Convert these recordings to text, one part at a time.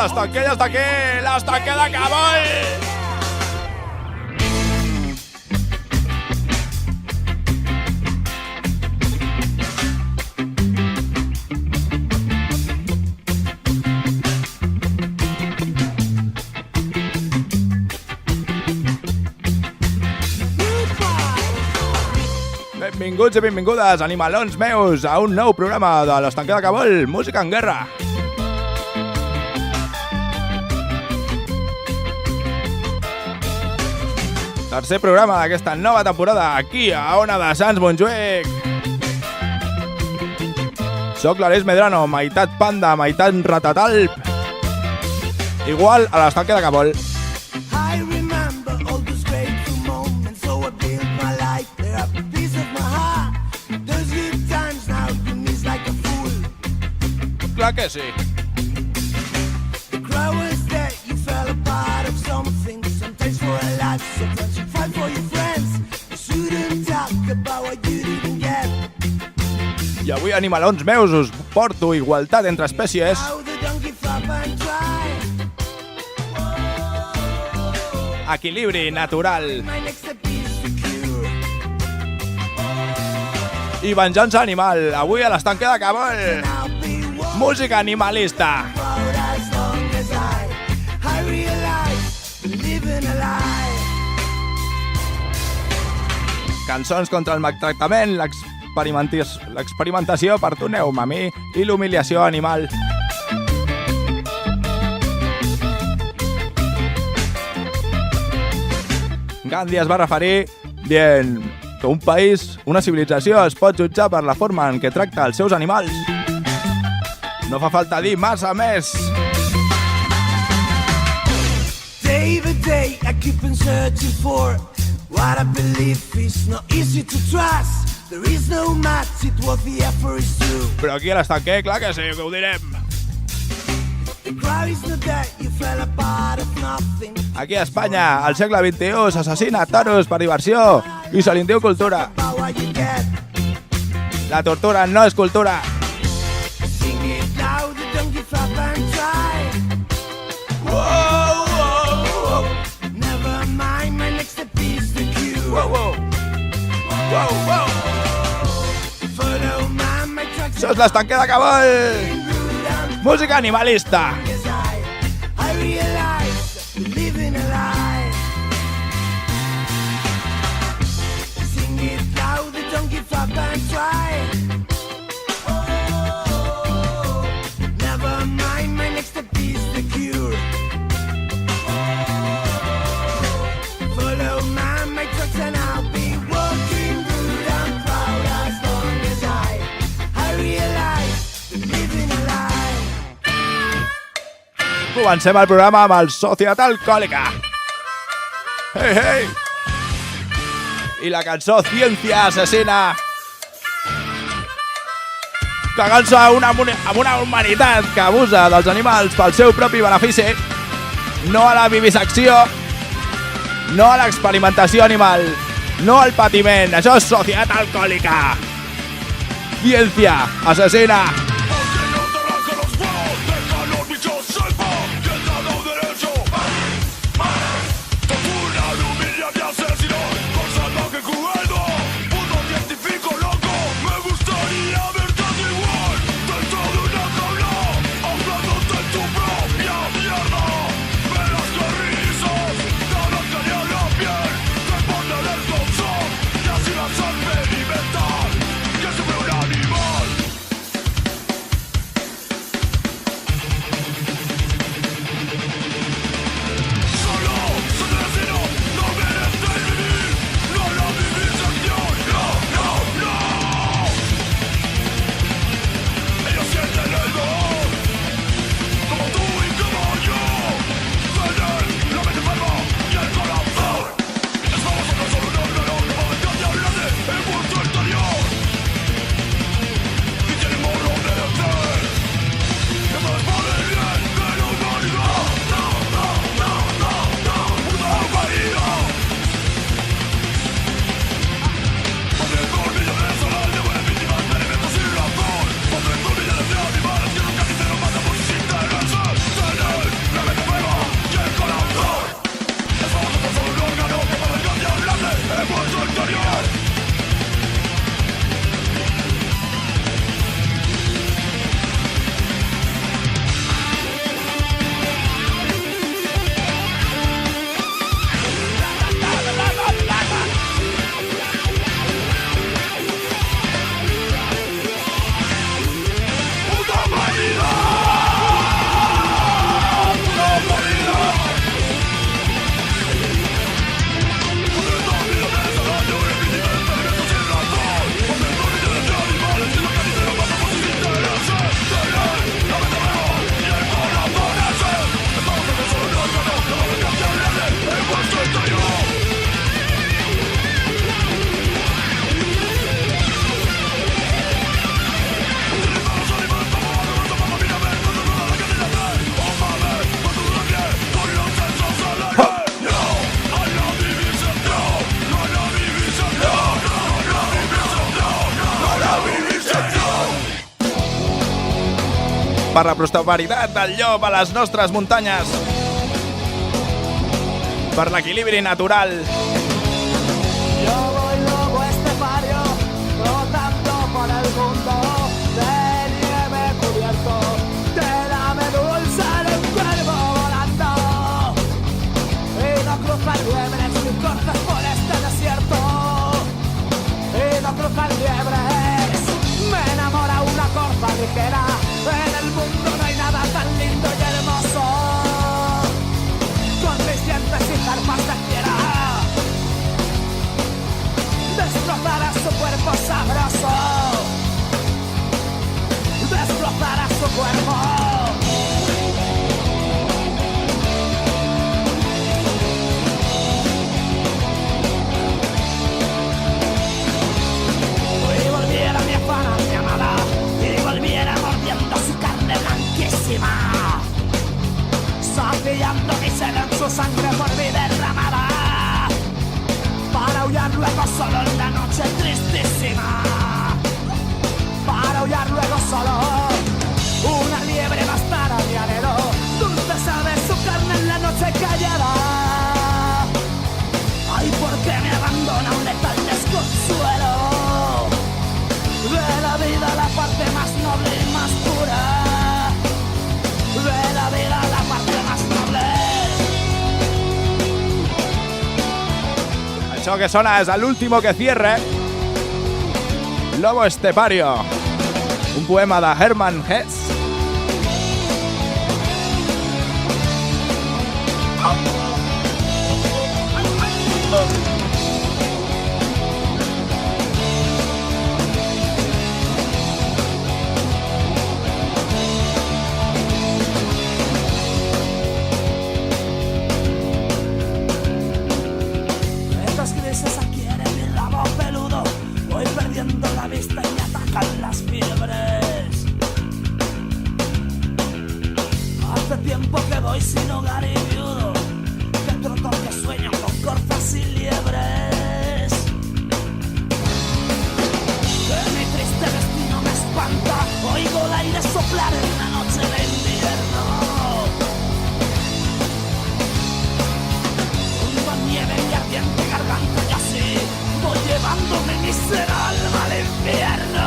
l'estanquer ja està aquí, l'estanquer de Cabol! Benvinguts i benvingudes, animalons meus, a un nou programa de l'Estanquer de Cabol, Música en Guerra. Tercer programa d'aquesta nova temporada aquí a Ona de Sants Montjuïc. Soc l'Aleix Medrano, meitat panda, meitat ratatalp. Igual a l'Estanquer de Cabol. Clar que sí. I avui, animalons meus, us porto igualtat entre espècies. Equilibri natural. I venjança animal. Avui a l'Estanquer de Cabol. Música animalista. Cançons contra el maltractament, l'experimentació, perdoneu-me a mi, i l'humiliació animal. Gandhi es va referir dient que un país, una civilització, es pot jutjar per la forma en què tracta els seus animals. No fa falta dir massa més. Day by day I keep on searching for what I believe is not easy to trust. There is no match it what the effort is due. Però aquí a l'Estanquer, clar que sí, que ho direm. Aquí a Espanya, al segle XXI, s'assassina toros per diversió i se li diu cultura. La tortura no és cultura. Això és l'Estanquer de Cabol. Música animalista. Comencem el programa amb el Societat Alcohòlica. Hey, hey! I la cançó Ciència Asesina, cagant-se amb una humanitat que abusa dels animals pel seu propi benefici. No a la vivisecció, no a l'experimentació animal, no al patiment. Això és Societat Alcohòlica. Ciència Asesina. per la prosperitat del llop a les nostres muntanyes, per l'equilibri natural. Yo voy loco estepario, flotando por el mundo, de nieve cubierto, de dame dulce de un cuervo volando. Y no cruzan liebres ni cortes por este desierto. Y no cruzan liebres, me enamora una corza ligera. En el mundo no hay nada tan lindo y hermoso. Con mis dientes y zarpas de fiera, destrozará su cuerpo sabroso, destrozará su cuerpo. Y volviera mi afana, mi amada, y volviera mordiendo su carne blanquísima, saciando mi sed en su sangre por mi derramada, para aullar luego solo en la noche tristísima, para aullar luego solo. Una liebre bastará mi anhelo, dulce sabe su carne en la noche callada. Ay, ¿por qué me abandona un letal desconsuelo? De la vida la parte más noble y más pura, de la vida la parte más noble. Això que sona és l'último que cierre, Lobo Estepario, un poema de Hermann Hesse. Estas crisis adquieren mi rabo peludo, voy perdiendo la vista y me atacan las fiebres. Hace tiempo que voy sin hogar y viudo, que troto que sueño con corzas y liebres. Que mi triste destino me espanta, oigo el aire soplar en una noche de invierno. Con nieve y ardiente garganta y así voy llevándome mi ser alma al infierno.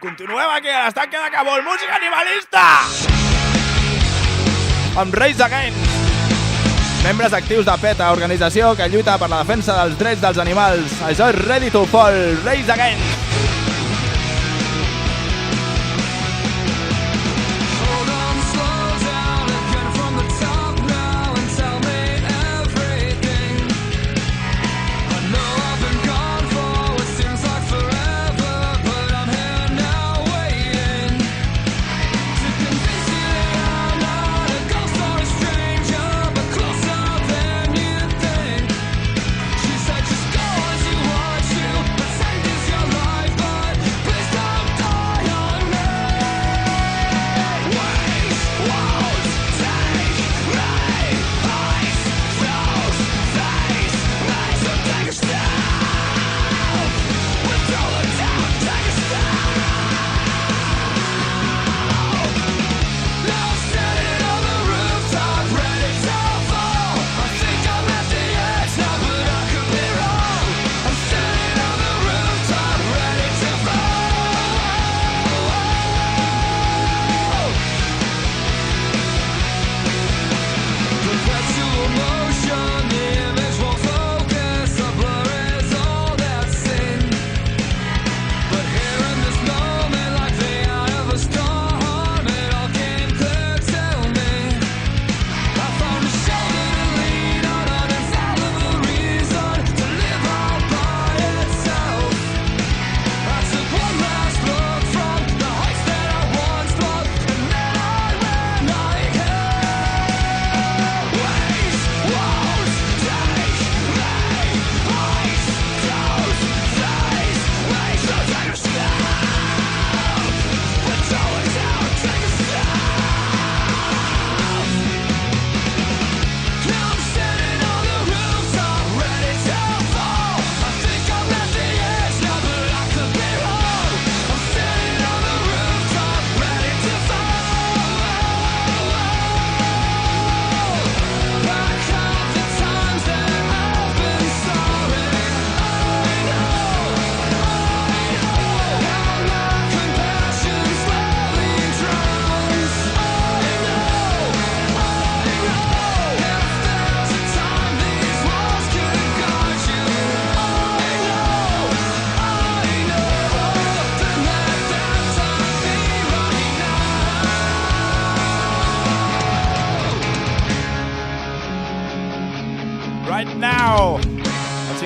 Continuem aquí a l'estanque de Cabol, música animalista! Amb Raise Again, membres actius de PETA, organització que lluita per la defensa dels drets dels animals. Això és Ready to Fall, Raise Again! She said just go as you want to, pretend it's your life.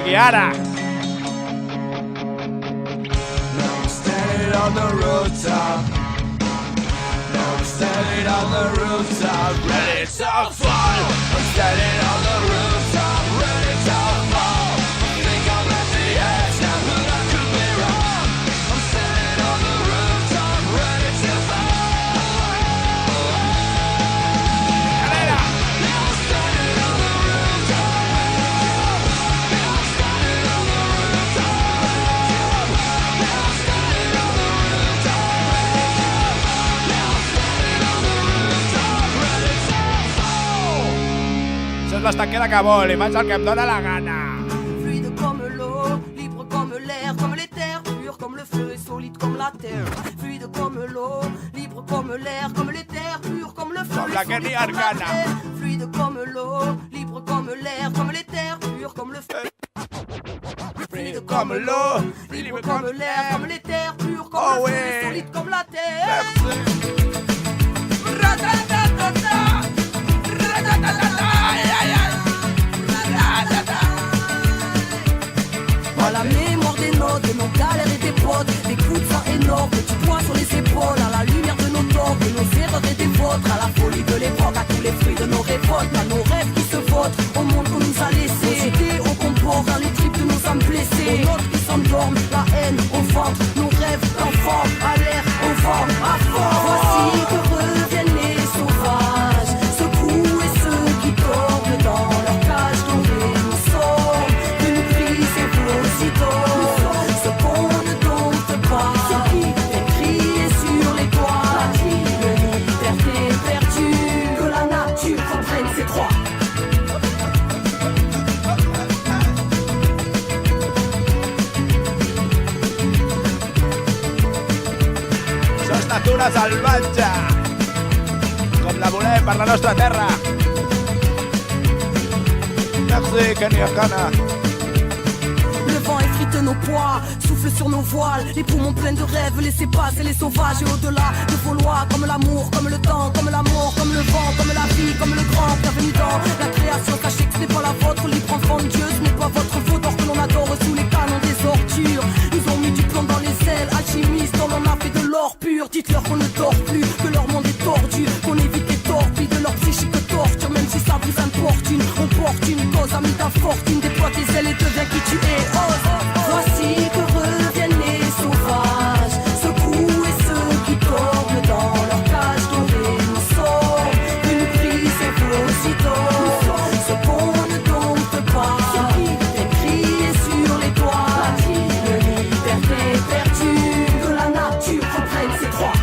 aquí ara. Now I'm standing on the rooftop. Now I'm standing on the rooftop, ready to fall. I'm standing on the rooftop, ready to fall. I think I'm at the edge now, but I could be wrong. I'm standing on the rooftop, ready to fall. Canela. Now I'm standing on the rooftop. Now I'm standing on the rooftop. Now I'm standing on the rooftop. Now I'm standing on the rooftop, ready to fall. Això és l'estanquera que vol i faig el que em dóna la gana. Fluide comme l'eau, libre comme l'air, comme les terres, pur comme le feu et solide comme la terre. Fluide comme l'eau, libre comme l'air, comme les terres, pur comme le feu Comme la et solide Kenny comme la Arcana. terre. Fluide comme l'eau, libre comme l'air, comme les terres, pur comme le feu. Fluide Comme l'eau, libre comme l'air, comme les terres, pur comme Oh le feu ouais. et solide comme la terre. À la mémoire des notes, de nos galères et des potes, des coups de sang énormes, du poids sur les épaules, à la lumière de nos torts, de nos erreurs et des vôtres, à la folie de l'époque, à tous les fruits de nos révoltes, à nos rêves qui se votent, au monde qu'on nous a laissé, aux idées au comport, dans les tripes de nos âmes blessées, aux notes qui s'endorment, la haine au ventre, nos rêves d'enfants, à l'air, au vent, à fond. Voici que reviennent les sauvages, ceux coups et ceux qui dorment dans leur cage dorée, nous sommes une brise aussitôt, ce qu'on ne dompte pas, ce qui fait crier sur les toits, une liberté perdue, que la nature comprenne ses droits. Això és natura salvatge. Com la volem per la nostra terra. Merci, Kenny Arcana. Le vent effrite nos poids, souffle sur nos voiles, les poumons pleins de rêves, laissez passer les sauvages et au-delà de vos lois, comme l'amour, comme le temps, comme la mort, comme le vent, comme la vie, comme le grand, bienvenue dans la création, sachez que ce n'est pas la vôtre, libre enfant de Dieu, ce n'est pas votre faute, or que l'on adore sous les canons des ordures, ils ont mis du plomb dans les ailes, alchimistes, on en a fait de l'or pur, dites-leur qu'on ne dort plus, que leur monde est tordu, qu'on évite les torpilles de leur psychique torture, même si ça vous importune, on porte une cause, ami ta fortune, déploie tes ailes et deviens qui tu es, ose. Voici que reviennent les sauvages, ceux coups et ceux qui dorment dans leur cage dorée. Nous sommes une brise aussitôt, ce qu'on ne dompte pas, ce qui fait crier sur les toits, une liberté perdue, que la nature comprenne ses droits.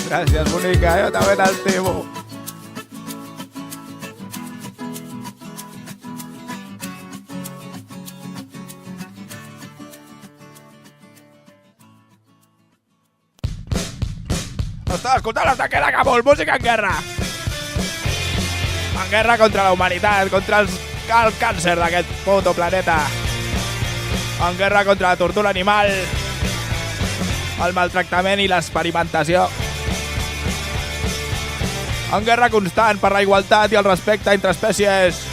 Gràcies, bonica, jo també t'estimo. Estava escoltant l'estanquera que vol, música en guerra. En guerra contra la humanitat, contra el càncer d'aquest puto planeta. En guerra contra la tortura animal, el maltractament i l'experimentació. En guerra constant per la igualtat i el respecte entre espècies.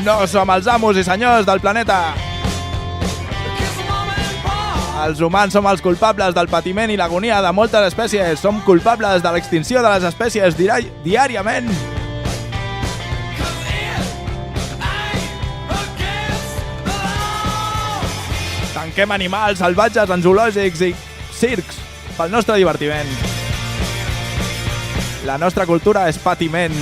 No som els amos i senyors del planeta. Els humans som els culpables del patiment i l'agonia de moltes espècies. Som culpables de l'extinció de les espècies diàriament. Tanquem animals salvatges en zoològics i circs, pel nostre divertiment. La nostra cultura és patiment.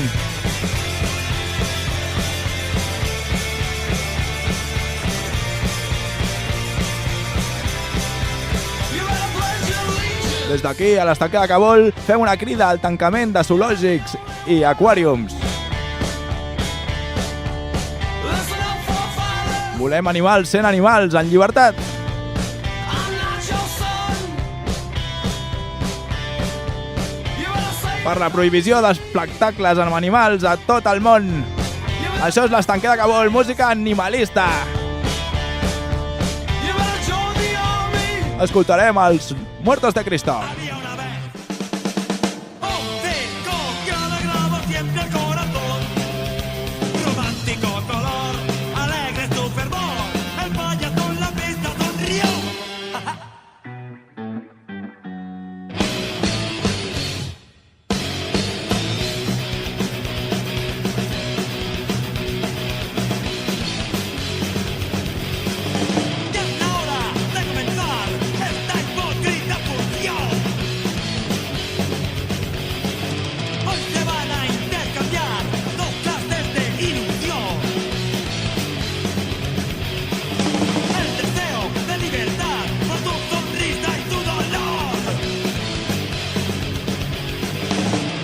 Des d'aquí, a l'estanquer de Cabol, fem una crida al tancament de zoològics i aquàriums. Volem animals sent animals, en llibertat. Per la prohibició d'espectacles amb animals a tot el món. Això és l'estanquer de Cabol, música animalista. Escoltarem els Muertos de Cristo. Había una vez un circo que alegraba siempre el corazón. Romántico color, alegre su fervor. El payaso en la pista sonrió. Y es la hora de comenzar esta hipócrita función. Hoy se van a intercambiar dos clases de ilusión. El deseo de libertad por tu sonrisa y tu dolor.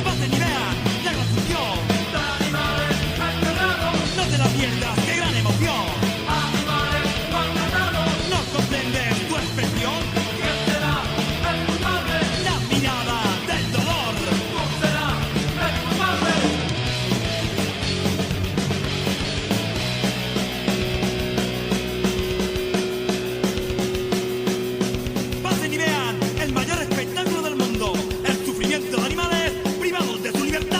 Pasen y vean la confusión. No te la pierdas, qué gran emoción. No comprendes tu expresión. La mirada del dolor. Pasen y vean el mayor espectáculo del mundo. El sufrimiento de animales privados de su libertad.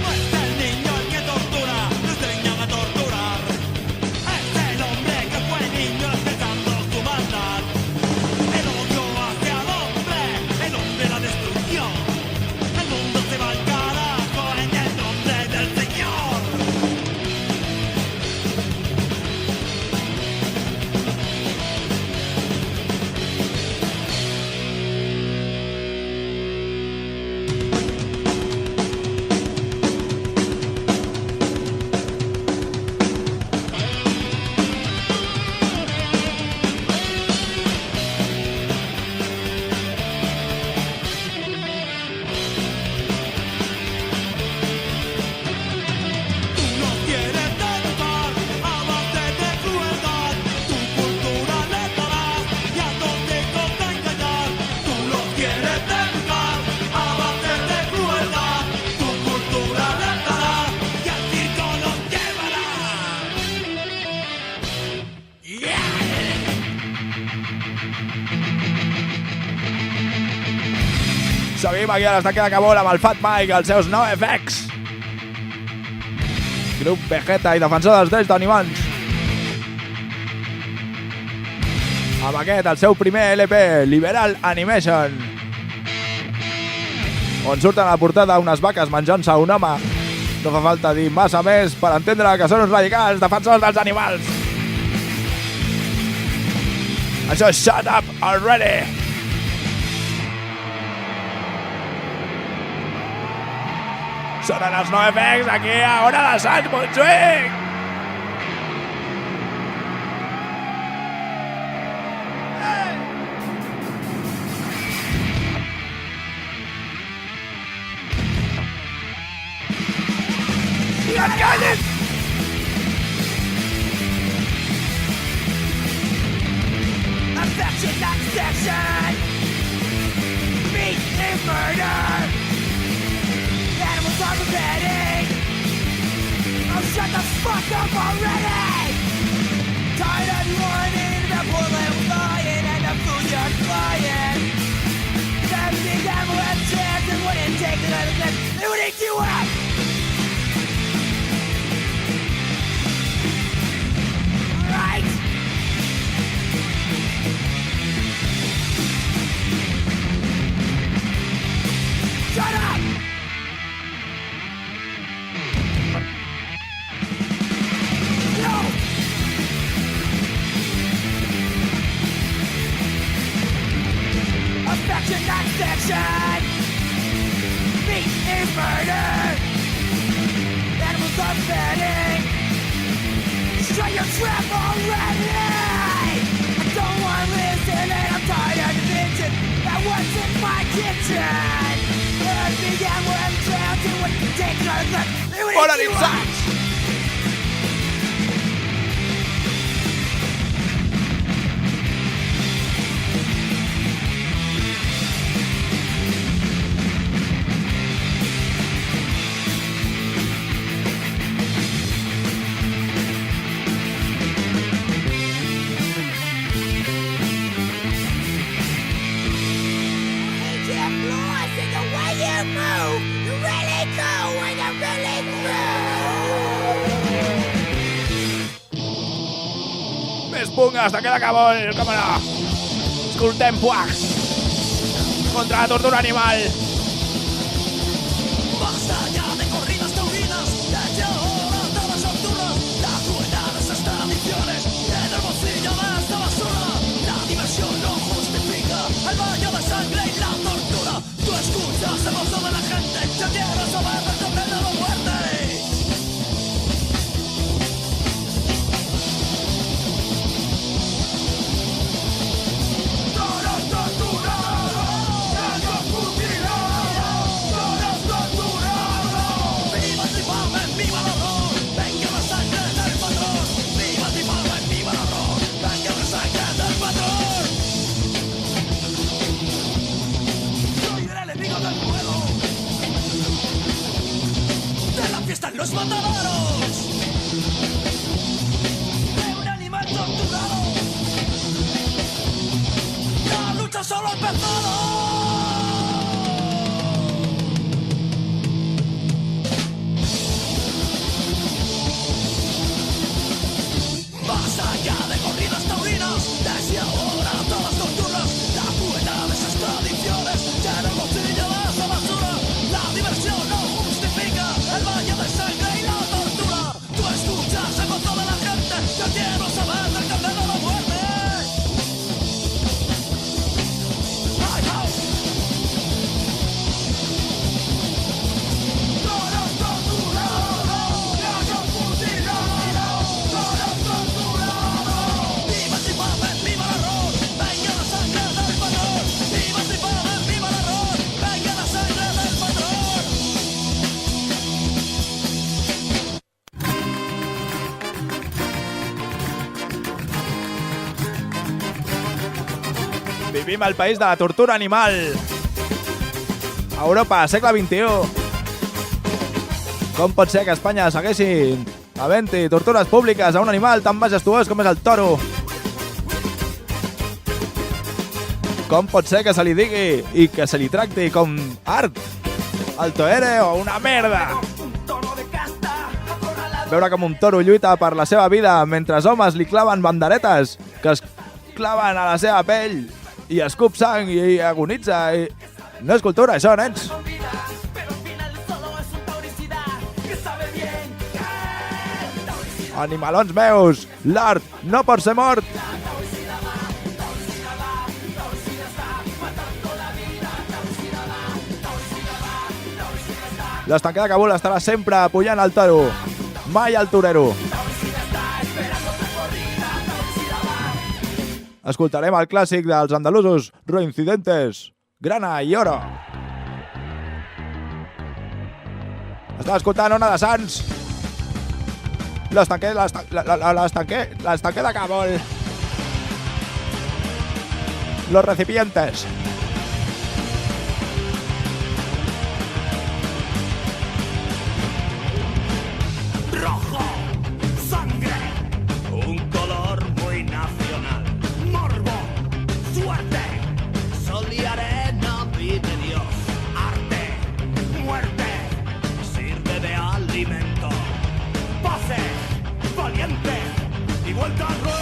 No es el niño el que tortura, no enseñan a torturar. Es el hombre que fue niño expresando su maldad. El odio hacia el hombre la destrucción. El mundo se va al carajo en el nombre del Señor. Tú no quieres educar a base de crueldad. Tu cultura le darás y a donde te engañar. Tú no quieres educar a base de crueldad. Tu cultura le darás y al circo nos llevará. Seguim aquí a l'estanquer de Cabol amb el Fat Mike, els seus NoFX. Grup Vegeta i defensor dels drets d'animals. Amb aquest, el seu primer LP, Liberal Animation, on surten a la portada unes vaques menjant-se un home. No fa falta dir massa més per entendre que són uns radicals defensors dels animals. Això és Shut Up Already. Sonen els NoFX aquí a Hora de Sants, Montjuïc. I et callis! Affection, not section. Meat is murder. Animals are pathetic. Oh, shut the fuck up already! Tired of warning the poor little lion and the food you're flying. Everything animal had chance and wouldn't take the other thing. They would eat you up! Right? Shut up! addiction. Meat is murder. Animals are fetting. Straight your trap already. I don't want to listen and I'm tired of bitching about what's in my kitchen. Earth began where I'm drowned in what you take on the Polaritzats! Més punk hasta que l'acabó el cámara. Escoltem Puag contra la tortura animal. Basta ya de corridas taurinas, desde ahora todas son turras. La crueldad de esas tradiciones en el bolsillo de esta basura. La diversión no justifica el baño de sangre y la tortura. Tú escuchas el gozo de la gente, ya quieres saber del condeno de muerte. Están los mataderos de un animal torturado. La lucha solo ha empezado. Basta ya de corridas taurinas, desde ahora todas torturas. La crueldad de esas tradiciones llena el bolsillo de esa basura. La diversión no justifica el baño de sangre y la tortura. Tú escuchas el gozo de la gente, yo quiero saber del condeno de muerte. ¡Ay, au! Todos torturados, todos mutilados, todos torturados. ¡Viva el Zimbabue, viva el horror! ¡Venga la sangre del patrón! ¡Viva el Zimbabue, viva el horror! ¡Venga la sangre del patrón! Vivim al país de la tortura animal. Europa, segle XXI. Com pot ser que a Espanya segueixin havent-hi tortures públiques a un animal tan majestuós com és el toro? Com pot ser que se li digui i que se li tracti com art? El toere o una merda? Veure com un toro lluita per la seva vida mentre homes li claven banderetes que es claven a la seva pell i escup sang i agonitza. No és cultura, això, nens. Animalons meus, l'art no pot ser mort. L'estanquer de Kabul estarà sempre apoyant el toro, mai el torero. Escoltarem el clàssic dels andalusos, Reincidentes, Grana i Oro. Estava escoltant Ona de Sants. L'estanquer de Kabul. Los recipientes. Rojo, sangre, un color muy nacional. Morbo, suerte, sol y arena, pide Dios. Arte, muerte, sirve de alimento. Pase, valiente y vuelta al ruedo.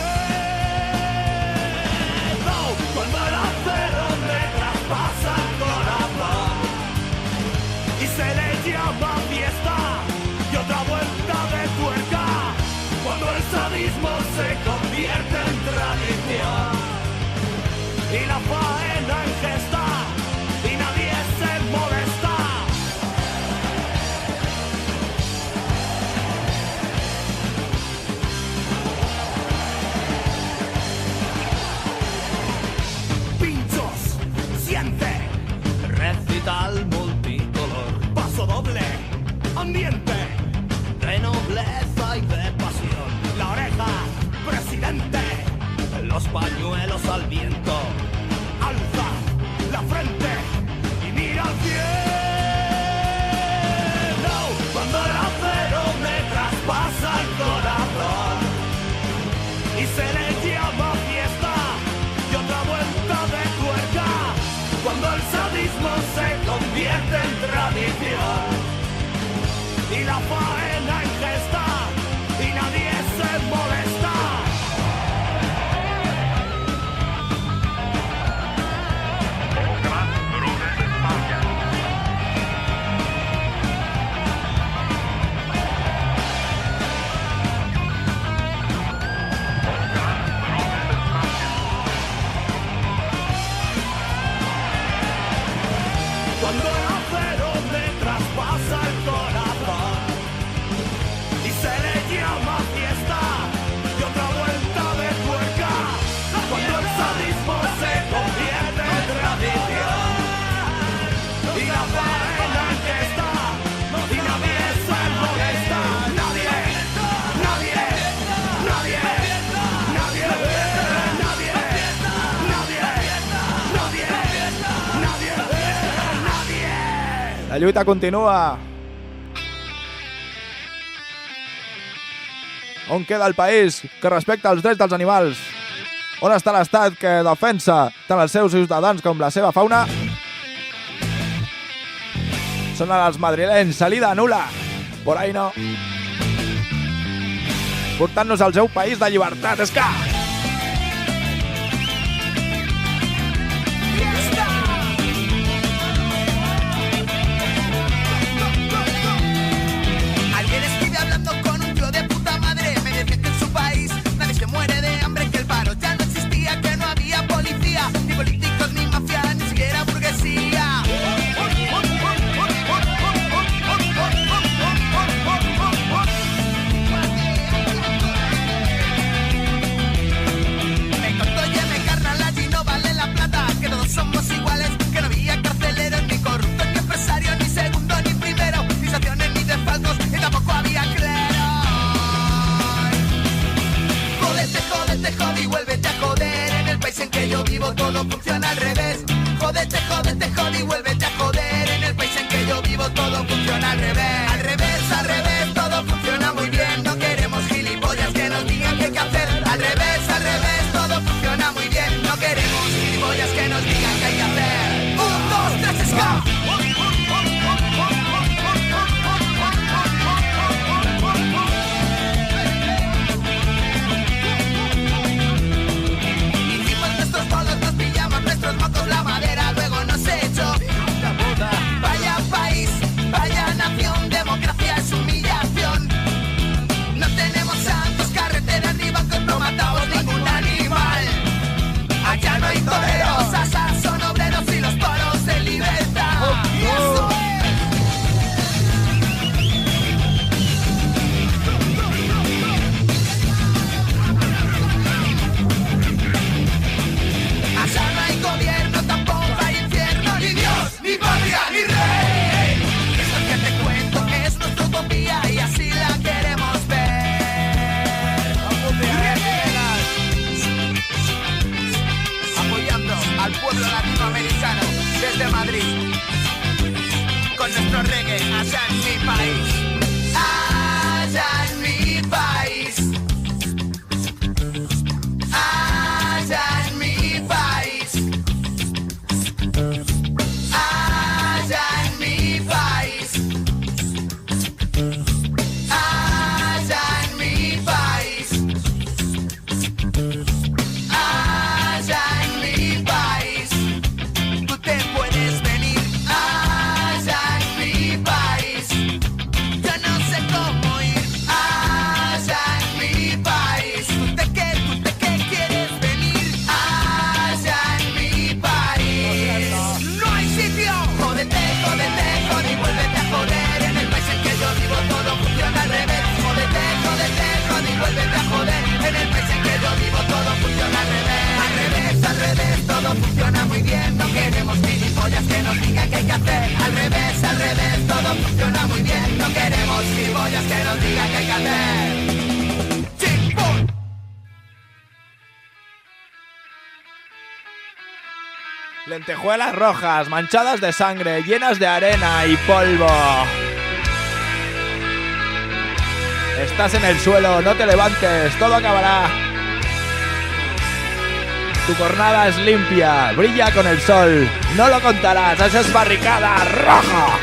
Cuando el acero me traspasa el corazón y se le llama fiesta. Y otra vuelta de tuerca, cuando el sadismo se convierte en tradición y la faena en gesta y descendiente de nobleza y de pasión. La oreja, presidente, los pañuelos al viento. Alza la frente y mira al cielo. Cuando el acero me traspasa el corazón y se le llama fiesta y otra vuelta de tuerca. Cuando el sadismo se convierte en tradición y la faena en gesta y nadie se molesta. Cuando el acero me traspasa el corazón y se le llama fiesta y otra vuelta de tuerca. Cuando el sadismo se convierte en tradición y la faena en que está y nadie se molesta. Nadie, nadie, nadie, nadie, nadie, nadie, nadie. La lluita continua. On queda el país que respecta els drets dels animals? On està l'estat que defensa tant els seus ciutadans com la seva fauna? Són els madrilenys, salida nula. Por ahí no. Portant-nos al seu país de llibertat, és que... Ayer estuve hablando con un tío de puta madre. Me decía que en su país nadie se muere de hambre, que el paro ya no existía, que no había policía, ni políticos, ni mafia, ni siquiera burguesía. Me contó, oye, me carnal, allí no vale la plata, que todos somos iguales, que no había carceleros, ni corruptos, ni empresarios, ni segundo, ni primero, ni sanciones, ni desfalcos, y tampoco había clero. Jódete, jódete, jode y vuélvete a joder. En el país en que yo vivo todo funciona al revés. Jódete, jódete, jode y vuélvete a joder. En el país en que yo vivo todo funciona al revés. Al revés, todo funciona muy bien. No queremos gilipollas que nos digan qué hay que hacer. Al revés, todo funciona muy bien. No queremos gilipollas que nos digan qué hay que hacer. 1, 2, 3, ska. Hicimos nuestros bolos, nos pillamos nuestros mocos, la madera luego nos echó. Vaya país, vaya nación, democracia es humillación. No tenemos santos, carreteras ni bancos, no matamos ningún animal. Allá no hay toreros, asas son obreros y los toros en libertad. Y eso es. Allá no hay gobierno, tampoco hay infierno, ni Dios, ni patria, ni rey. Esto que te cuento es nuestra utopía y así la queremos ver. Apoyando al pueblo latinoamericano desde Madrid, con nuestro reggae allá en mi país. Allá en mi país. Allá en mi país. Allá en mi país. Allá en mi país. Allá en mi país. Tú te puedes venir allá en mi país. que hacer. Al revés, todo funciona muy bien. No queremos gilipollas que nos digan qué hay que hacer. ¡Chimpum! Lentejuelas rojas, manchadas de sangre, llenas de arena y polvo. Estás en el suelo, no te levantes, todo acabará. Tu jornada es limpia, brilla con el sol. No lo contarás, esa es barricada roja.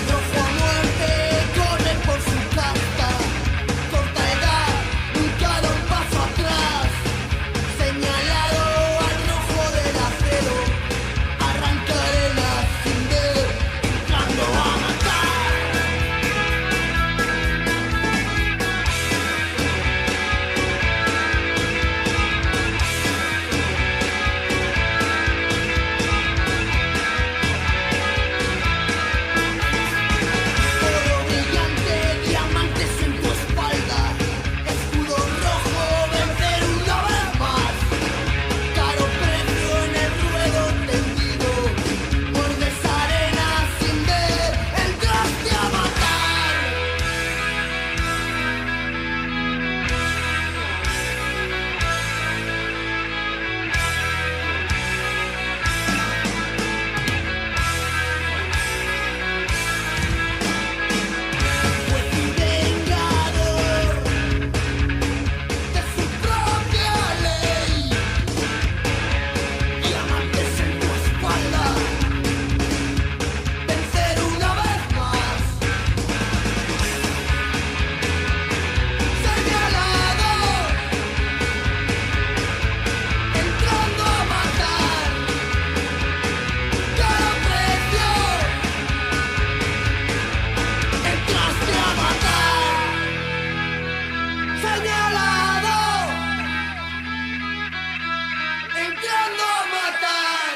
Rojo a muerte, corre por su casta. Corta edad, nunca da un paso atrás. Señalado al rojo del acero. Arranca arenas sin ver, entrando a matar. Oro brillante, diamantes en tu espalda. Escudo rojo, vencer una vez más. Caro precio en el ruedo tendido. Muerdes arena sin ver, entraste a matar. Fue tu vengador de su propia ley. Diamantes en tu espalda. Vencer una vez más. Señalado, entrando a matar. Caro precio. Entraste a matar. Señalado, entrando a matar.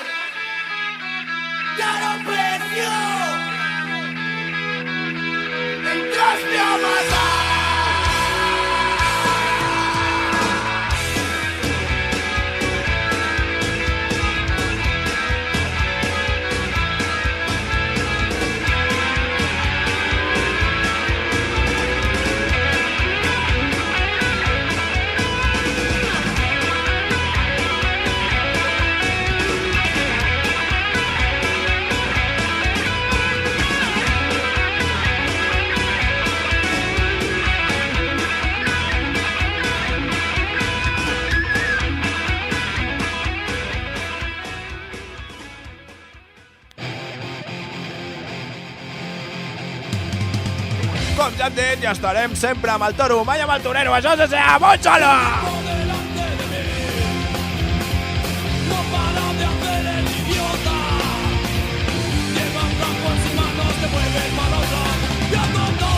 Caro precio. Entraste a matar. Com ja hem dit, ja estarem sempre amb el toro, mai amb el torero. Això és S.A. Móchalo! delante de mí. No para de hacer el idiota. Lleva un campo en sus manos, te mueve el maloso. ¡Ya tonto!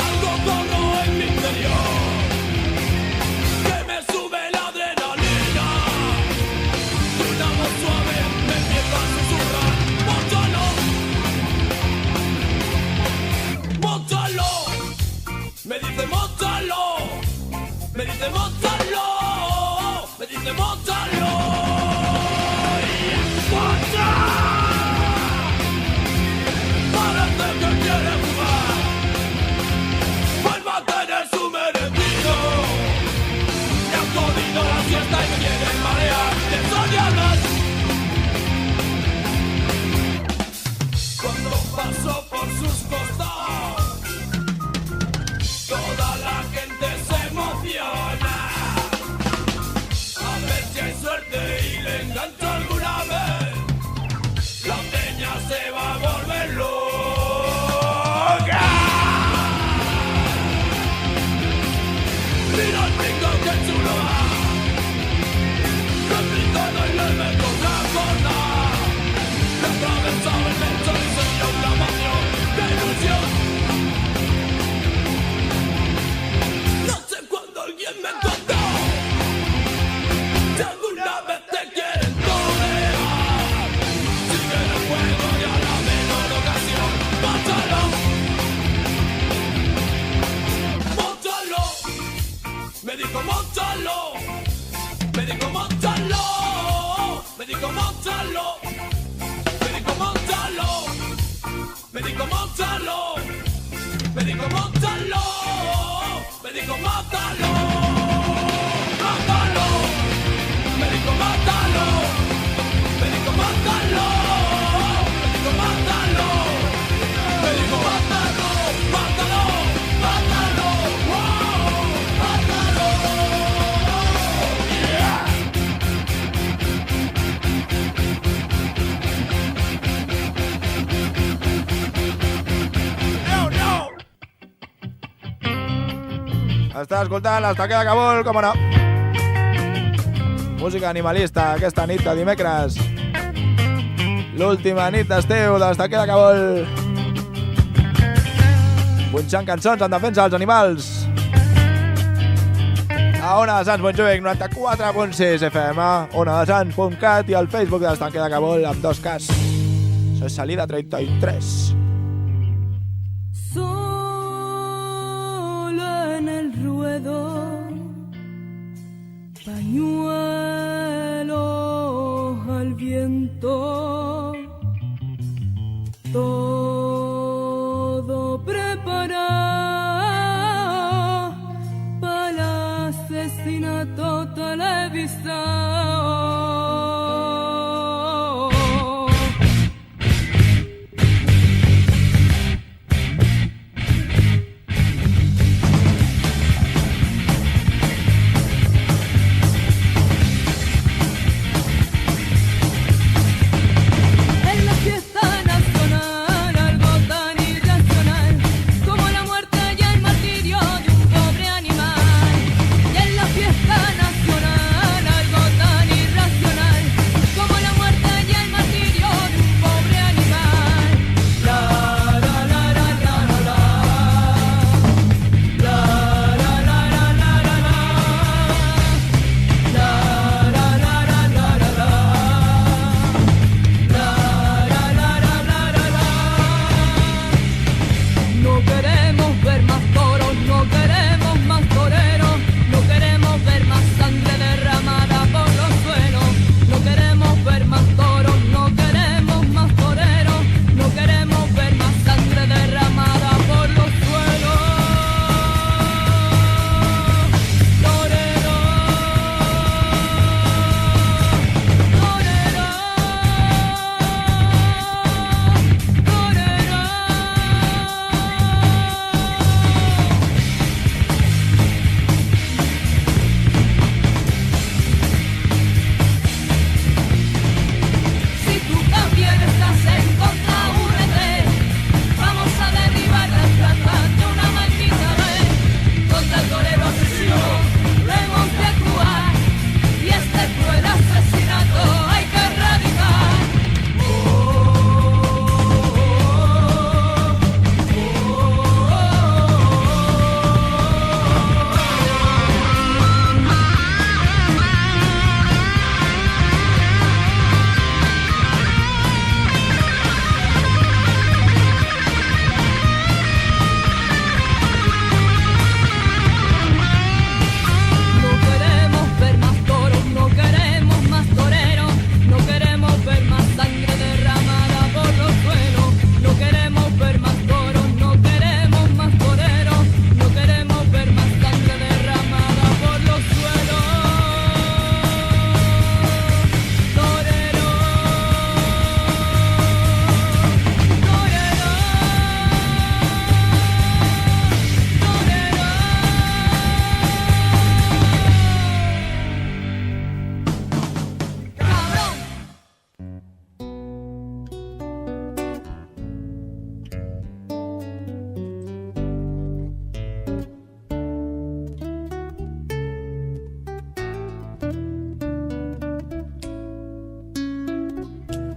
Algo corro en mi interior que me sube la adrenalina. Y una voz suave me empieza a susurrar. ¡Móchalo! ¡Móchalo! Me dice móchalo, me dice móchalo, me dice móchalo. ¡Móchalo! Parece que quiere jugar, vuelva a tener su merecido. Le han jodido la siesta y me quieren marear de sodianas. Cuando paso por sus costados, toda la gente se emociona. A ver si hay suerte y le engancho alguna vez. La peña se va a volver loca. Mira el pico que chulo va. Replicado y le meto una corda. Le atravesaba el pecho y sería una emoción de ilusión. No sé cuándo alguien me contó si alguna vez te quieren torear. Sigue el juego y a la menor ocasión, móchalo. Móchalo. Me dijo móchalo. Me dijo móchalo. Médico, Montalo. Médico, Montalo. Médico, Montalo. Médico, Montalo. Médico, mátalo. Mátalo. Médico, mátalo. Médico, mátalo. Médico, mátalo. Médico, mátalo. Mátalo. Mátalo. Wow. Mátalo. Yeah. Estàs escoltant Hasta que Cabul, com no. Música animalista aquesta nit de dimecres. L'última nit d'estiu d'Hasta que Cabul. Punxant cançons en defensa dels animals. A Ona de Sants Montjuïc, 94.6 FM, onadesans.cat i al Facebook d'Hasta que Cabul amb 2Ks. Això és Salida 33. En el ruedo, pañuelos al viento, todo preparado para el asesinato televisado.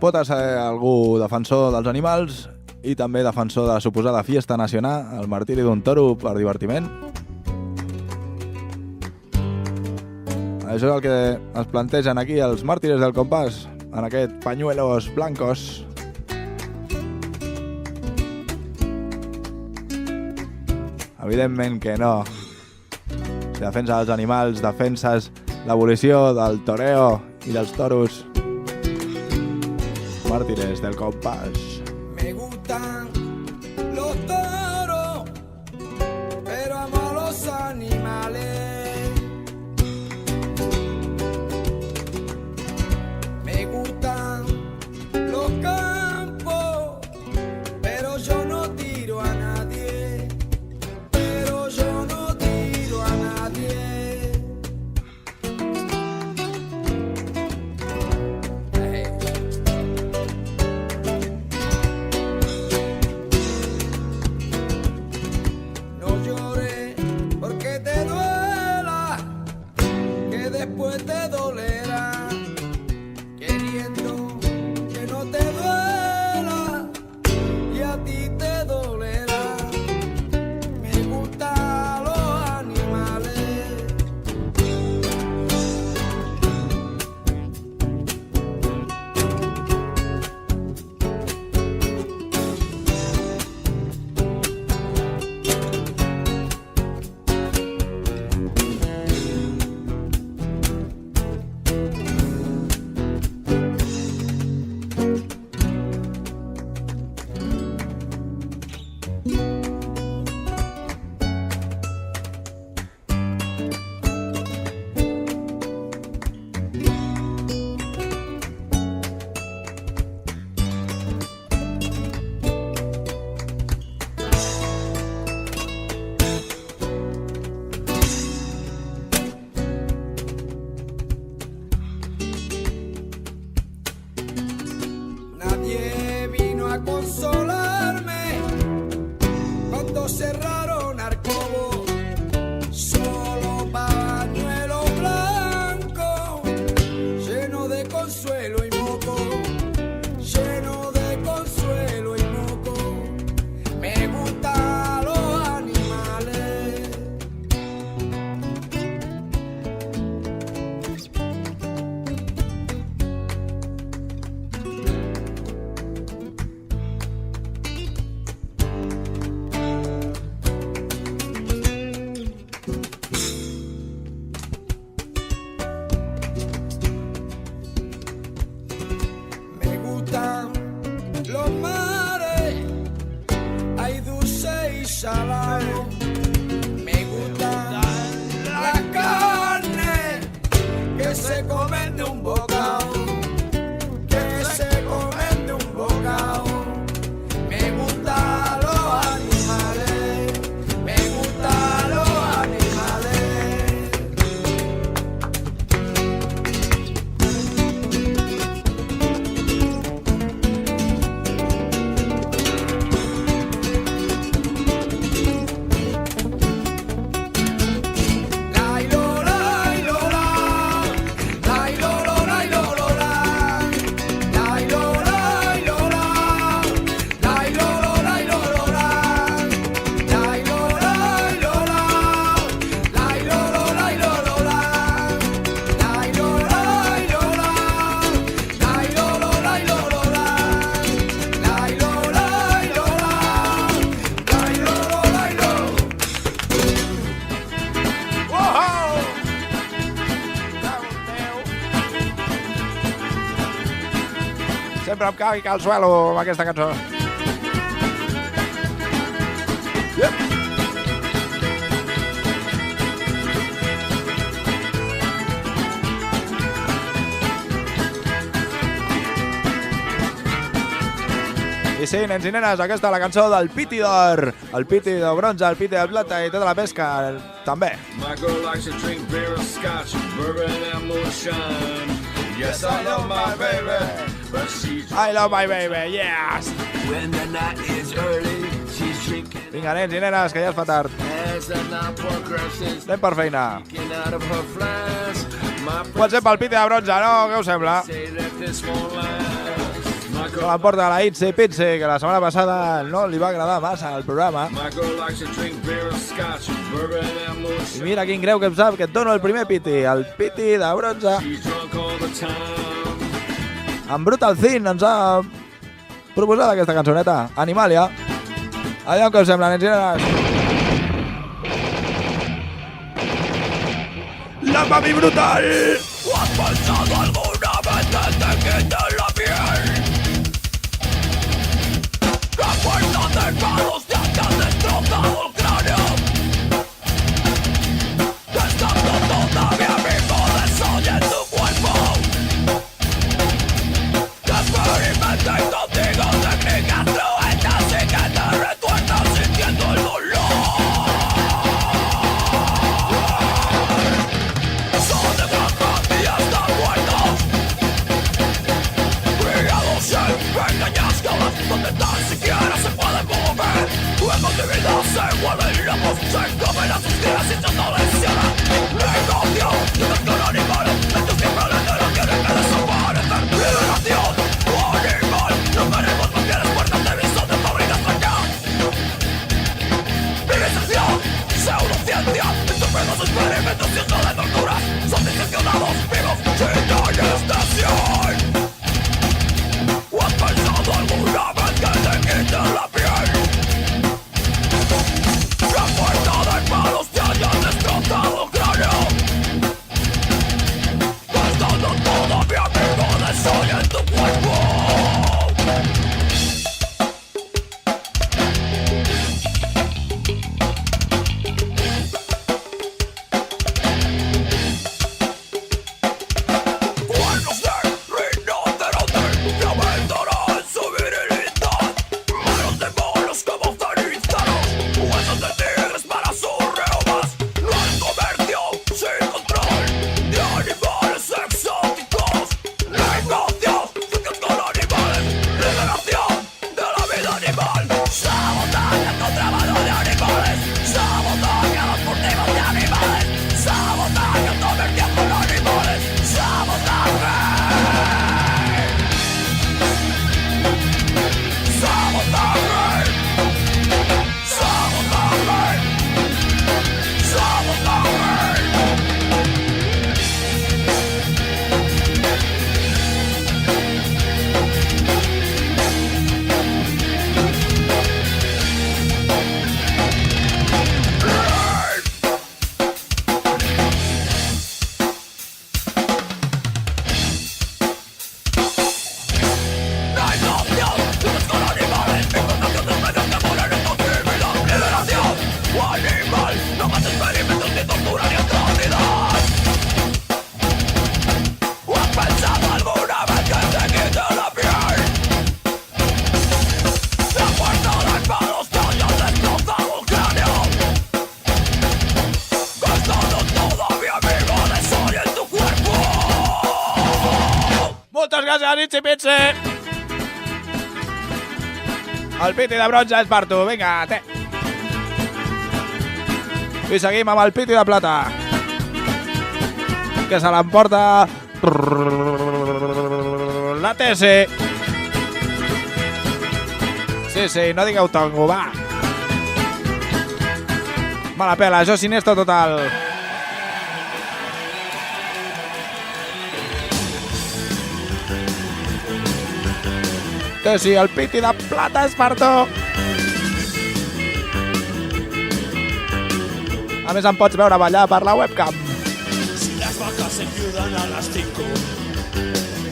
Pot ser algú defensor dels animals i també defensor de la suposada fiesta nacional, el martiri d'un toro per divertiment. Això és el que es plantegen aquí els màrtires del compàs, en aquest pañuelos blancos. Evidentment que no. Si defensa els animals, defenses l'abolició del toreo i dels toros. Martínez del Compás. Me gustan los toros, pero amo a los animales. Me gustan los campos, pero yo no tiro a nadie. Pero yo no tiro a nadie. No llores porque te duela, que después te dolerá. Queriendo que no te duela y a ti te dolerá. Me gustan los animales. Nadie vino a consolarme cuando cerraron Arcobo. Solo pañuelo blanco, lleno de consuelo y moco, lleno de consuelo y moco. Me gustan los animales. Me gustan los mares, hay dulce y salado. Me gustan las carnes que se comen de un bocado, que se comen de un bocado. Me gustan los animales, me gustan los animales. Sempre em caic al suelo amb aquesta cançó. Yep. I sí, nens i nenes, aquesta és la cançó del Piti d'or, el Piti de bronze, el Piti de plata i tota la pesca, també. My girl likes to drink beer and scotch, bourbon and moonshine. Yes, I love my baby, but she's I love my baby, yes! when the night is early, she's drinking Vinga, nens i nenes, que ja es fa tard. as the night progresses, Anem per feina. drinking out of her flask. My Comencem pel Piti de bronze, no? Què us sembla? say that this won't last. My Que girl, l'emporta la Itzi Pizzi, que la setmana passada no li va agradar massa al programa. my girl likes to drink beer and scotch, bourbon and I moonshine. mira quin greu que em sap, que et dono el primer Piti, el Piti de bronze. She's drunk all the time. En Brutal Thin ens ha proposat aquesta cançoneta, Animalia. Allò que us sembla, nens i nenes. La mami brutal. ¿Has pensado alguna vez en que te la piel? gràcies, Itzi Pitzi. El piti de bronze és per tu, vinga, té. I seguim amb el piti de plata, que se l'emporta la Tessi. Sí, no digueu tongo, va. Mala pela, això és Sinesto total. Tessi, el piti de plata és per tu. A més, em pots veure ballar per la webcam. Si las vacas enviudan a las 5,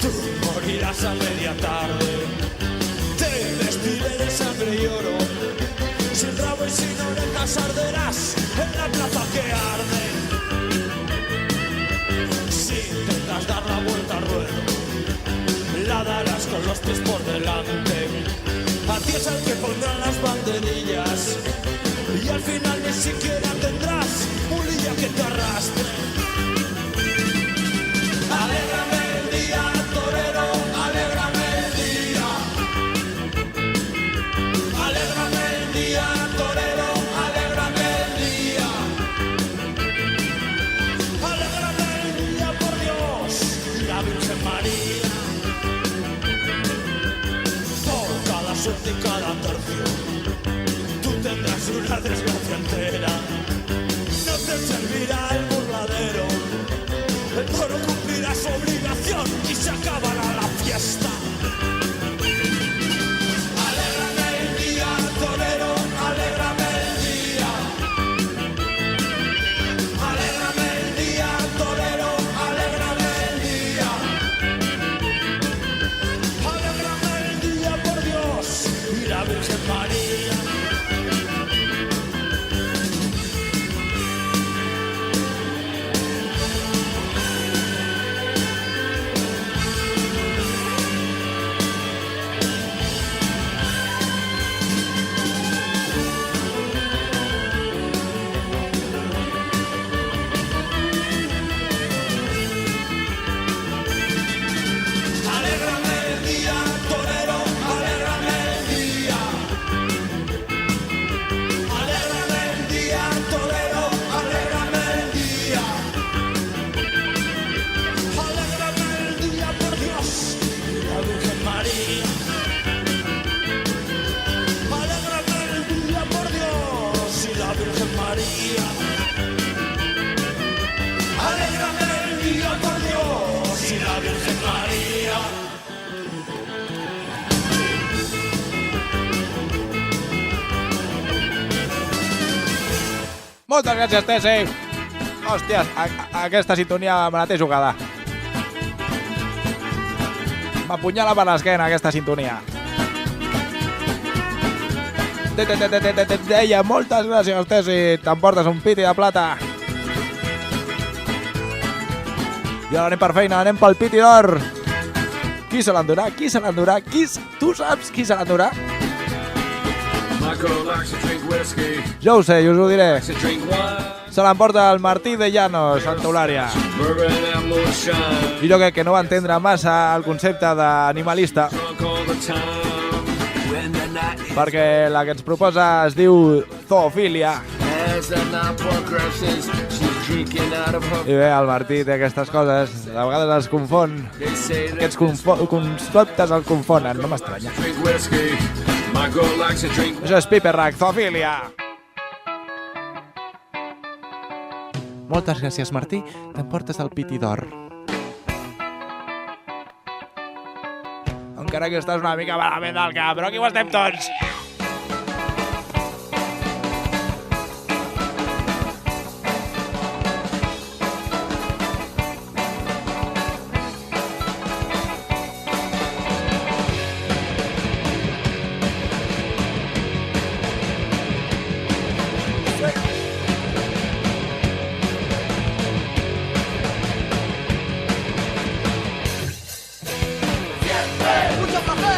tú morirás a media tarde. Te vestiré de sangre y oro, sin rabo y sin orejas arderás en la plaza que arde. Si intentas dar la vuelta al ruedo, la darás con los pies por delante. A ti es el que pondrán las banderillas y al final ni siquiera tendrás un día que te arrastre. Alégrame el día, torero, alégrame el día. Alégrame el día, torero, alégrame el día. Alégrame el día, por Dios, la Virgen María. Por cada suerte y cada tercio, tú tendrás una desgracia entera. No te servirá el burladero, el toro cumplirá su obligación y se acabará la fiesta. Alégrame el día, torero, alégrame el día. Alégrame el día, torero, alégrame el día. Alégrame el día, por Dios, y la Virgen María. Alégrame el día, torero, alégrame el día. Alégrame el día, torero, alégrame el día. Alégrame el día, por Dios, y la Virgen María. Alégrame el día, por Dios, y la Virgen María. Alégrame el día, por Dios, y la Virgen María. Moltes gràcies, Tessi. Hòsties, aquesta sintonia me la té jugada. M'apunyala per l'esquena, aquesta sintonia. Deia, moltes gràcies, Tessi. T'emportes un piti de plata. I ara anem per feina, anem pel piti d'or. Qui se l'endurà? Qui se l'endurà? Tu saps qui se l'endurà? Michael likes to drink whiskey, Jo ho sé, us ho diré. likes to drink wine, Se l'emporta el Martí de Llanos, Santa Eulària. bourbon and moonshine, I jo crec que no va entendre massa el concepte d'animalista, drunk all the time. When the night perquè la que ens proposa es diu zoofília. as the night progresses, she's drinking out of her. I bé, el Martí té aquestes coses, a vegades es confon. They say that Aquests conceptes el confonen, no m'estranya. drink whiskey. My girl likes to drink. Això és Piper Rack, zoofília. Moltes gràcies, Martí. T'emportes el piti d'or. Encara que estàs una mica malament del cap, però aquí ho estem tots. Mucho café.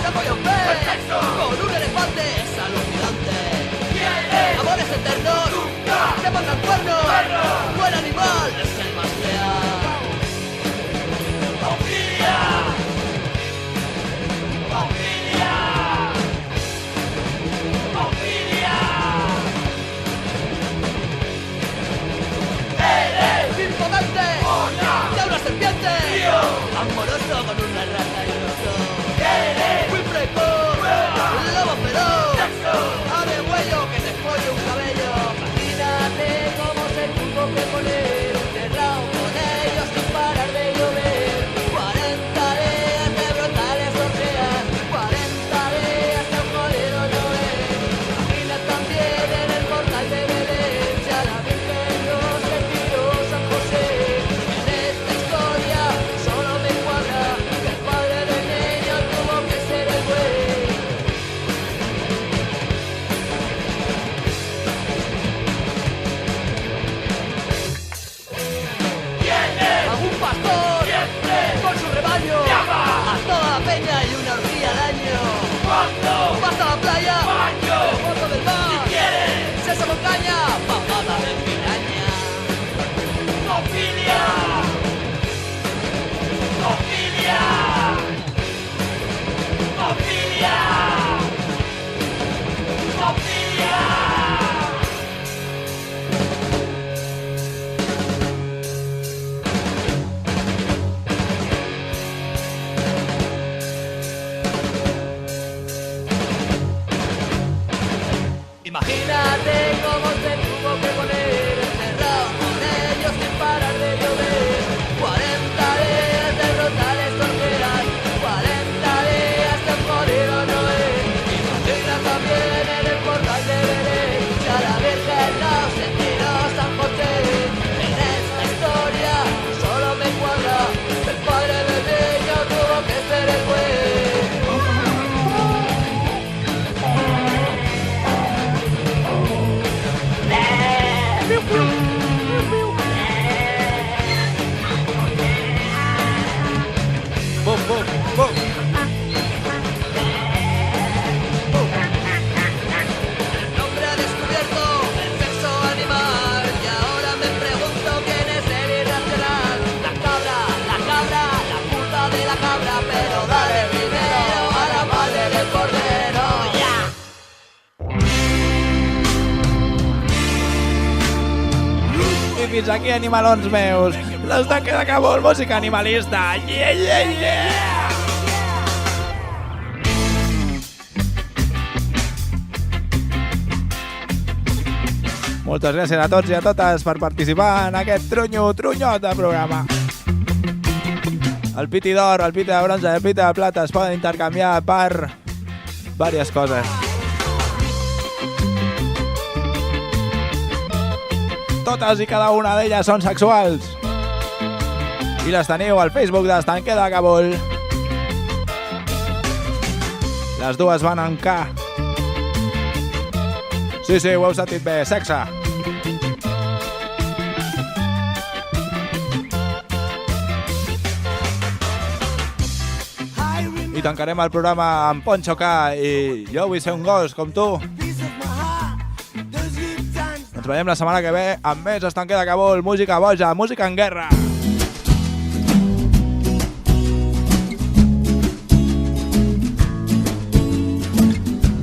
Te voy a ver. petits, aquí animalons meus. L'estanque de Cabul, música animalista. Yeah, yeah, yeah! Moltes gràcies a tots i a totes per participar en aquest trunyot de programa. El piti d'or, el piti de bronze i el piti de plata es poden intercanviar per diverses coses. Totes i cada una d'elles són sexuals. I les teniu al Facebook d'Estanque de Cabul. Les dues van en K. Sí, ho heu sentit bé, sexe. I tancarem el programa amb Poncho K i Jo vull ser un gos com tu. Ens veiem la setmana que ve amb més Estanque de Cabul, música boja, música en guerra.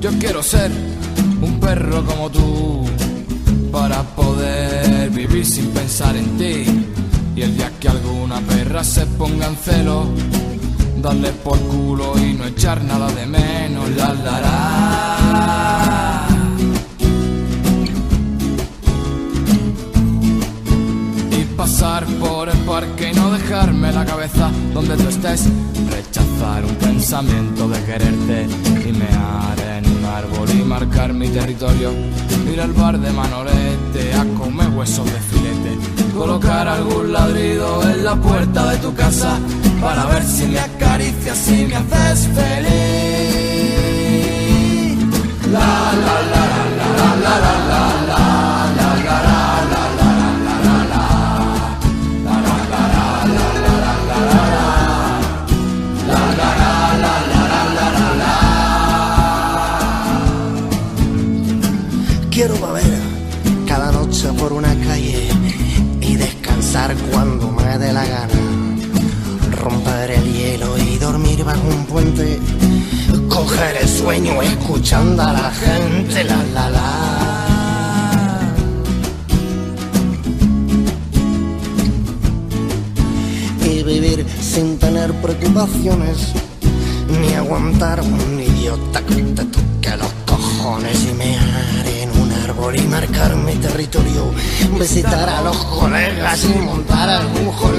Yo quiero ser un perro como tú para poder vivir sin pensar en ti. Y el día que alguna perra se ponga en celo, darle por culo y no echar nada de menos. La la la. Y pasar por el parque y no dejarme la cabeza donde tú estés. Rechazar un pensamiento de quererte y mear en un árbol y marcar mi territorio. Ir al bar de Manolete a comer huesos de filete. Colocar algún ladrido en la puerta de tu casa para ver si me acaricias y me haces feliz. La la la la la la la la la. Quiero beber cada noche por una calle y descansar cuando me dé la gana. Romper el hielo y dormir bajo un puente. Coger el sueño escuchando a la gente. La la la. Y vivir sin tener preocupaciones, ni aguantar un idiota que te toque los cojones y mear en un árbol y marcar mi territorio, visitar a los colegas y montar algún jolín